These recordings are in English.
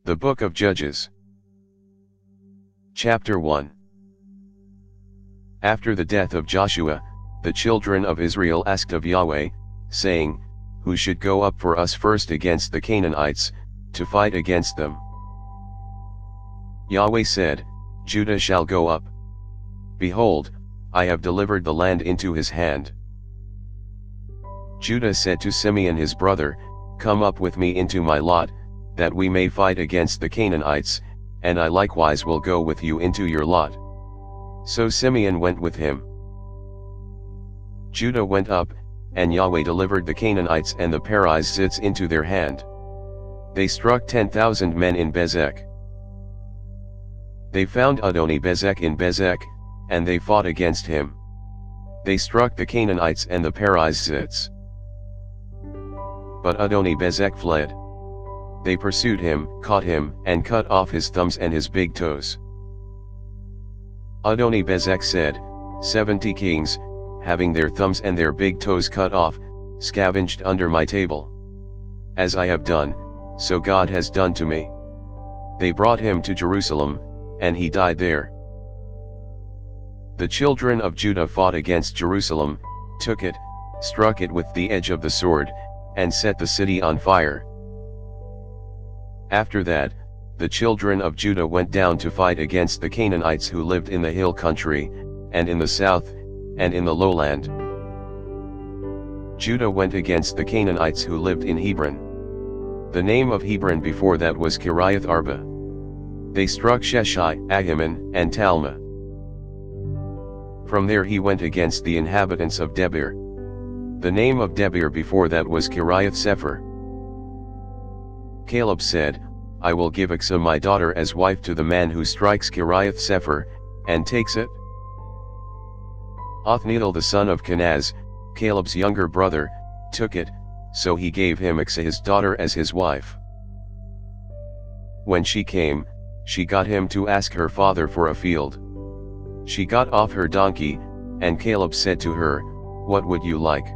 The Book of Judges. Chapter 1. After the death of Joshua, the children of Israel asked of Yahweh, saying, Who should go up for us first against the Canaanites, to fight against them? Yahweh said, Judah shall go up. Behold, I have delivered the land into his hand. Judah said to Simeon his brother, Come up with me into my lot, that we may fight against the Canaanites, and I likewise will go with you into your lot. So Simeon went with him. Judah went up, and Yahweh delivered the Canaanites and the Perizzites into their hand. They struck 10,000 men in Bezek. They found Adoni-Bezek in Bezek, and they fought against him. They struck the Canaanites and the Perizzites. But Adoni-Bezek fled. They pursued him, caught him, and cut off his thumbs and his big toes. Adoni-Bezek said, 70 kings, having their thumbs and their big toes cut off, scavenged under my table. As I have done, so God has done to me. They brought him to Jerusalem, and he died there. The children of Judah fought against Jerusalem, took it, struck it with the edge of the sword, and set the city on fire. After that, the children of Judah went down to fight against the Canaanites who lived in the hill country, and in the south, and in the lowland. Judah went against the Canaanites who lived in Hebron. The name of Hebron before that was Kiriath Arba. They struck Sheshai, Ahiman, and Talmah. From there he went against the inhabitants of Debir. The name of Debir before that was Kiriath Sepher. Caleb said, I will give Achsah my daughter as wife to the man who strikes Kiriath Sepher, and takes it. Othniel the son of Kenaz, Caleb's younger brother, took it, so he gave him Achsah his daughter as his wife. When she came, she got him to ask her father for a field. She got off her donkey, and Caleb said to her, What would you like?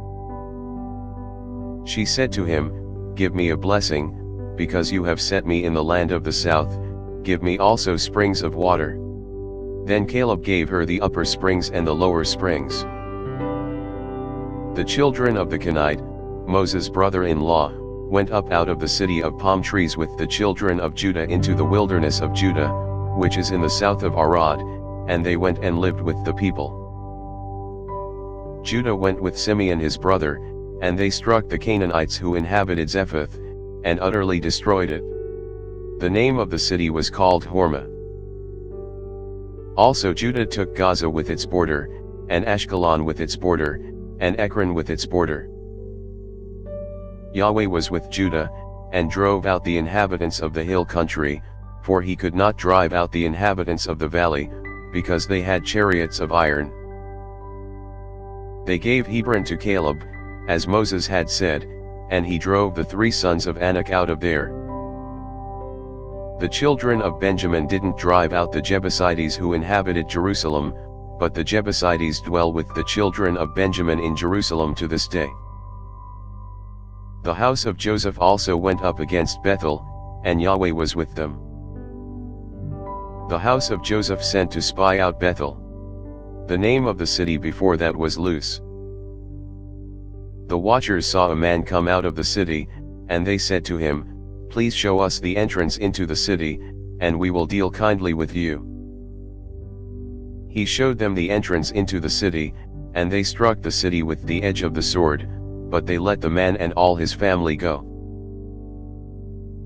She said to him, Give me a blessing, because you have set me in the land of the south, give me also springs of water. Then Caleb gave her the upper springs and the lower springs. The children of the Kenite, Moses' brother-in-law, went up out of the city of palm trees with the children of Judah into the wilderness of Judah, which is in the south of Arad, and they went and lived with the people. Judah went with Simeon his brother, and they struck the Canaanites who inhabited Zephath, and utterly destroyed it. The name of the city was called Hormah. Also Judah took Gaza with its border, and Ashkelon with its border, and Ekron with its border. Yahweh was with Judah, and drove out the inhabitants of the hill country, for he could not drive out the inhabitants of the valley, because they had chariots of iron. They gave Hebron to Caleb, as Moses had said, and he drove the 3 sons of Anak out of there. The children of Benjamin didn't drive out the Jebusites who inhabited Jerusalem, but the Jebusites dwell with the children of Benjamin in Jerusalem to this day. The house of Joseph also went up against Bethel, and Yahweh was with them. The house of Joseph sent to spy out Bethel. The name of the city before that was Luz. The watchers saw a man come out of the city, and they said to him, Please show us the entrance into the city, and we will deal kindly with you. He showed them the entrance into the city, and they struck the city with the edge of the sword, but they let the man and all his family go.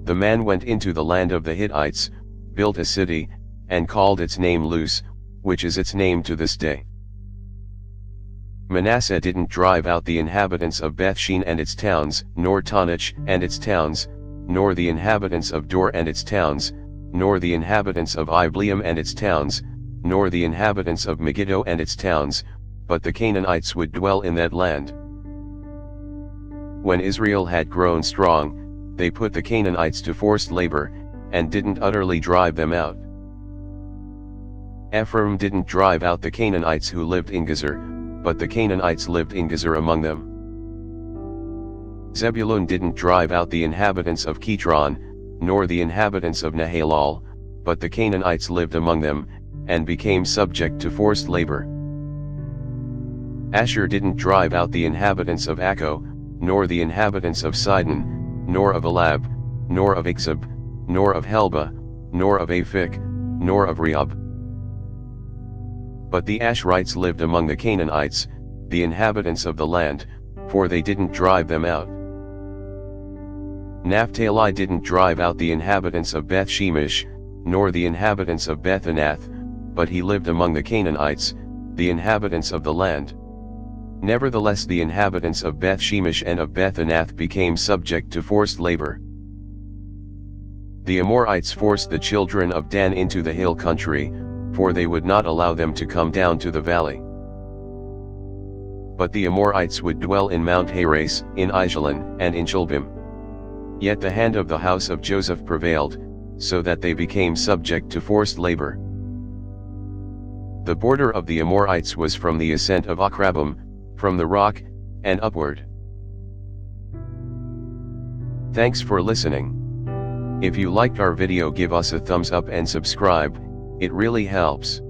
The man went into the land of the Hittites, built a city, and called its name Luz, which is its name to this day. Manasseh didn't drive out the inhabitants of Bethshean and its towns, nor Tanach and its towns, nor the inhabitants of Dor and its towns, nor the inhabitants of Ibleam and its towns, nor the inhabitants of Megiddo and its towns, but the Canaanites would dwell in that land. When Israel had grown strong, they put the Canaanites to forced labor, and didn't utterly drive them out. Ephraim didn't drive out the Canaanites who lived in Gezer, but the Canaanites lived in Gezer among them. Zebulun didn't drive out the inhabitants of Kitron, nor the inhabitants of Nahalal, but the Canaanites lived among them, and became subject to forced labor. Asher didn't drive out the inhabitants of Akko, nor the inhabitants of Sidon, nor of Elab, nor of Ixab, nor of Helba, nor of Aphik, nor of Rehob. But the Asherites lived among the Canaanites, the inhabitants of the land, for they didn't drive them out. Naphtali didn't drive out the inhabitants of Beth Shemesh, nor the inhabitants of Beth Anath, but he lived among the Canaanites, the inhabitants of the land. Nevertheless the inhabitants of Beth Shemesh and of Beth Anath became subject to forced labor. The Amorites forced the children of Dan into the hill country, for they would not allow them to come down to the valley. But the Amorites would dwell in Mount Heres, in Aijalon, and in Shilbim. Yet the hand of the house of Joseph prevailed, so that they became subject to forced labor. The border of the Amorites was from the ascent of Akrabim, from the rock, and upward. Thanks for listening. If you liked our video, give us a thumbs up and subscribe, it really helps.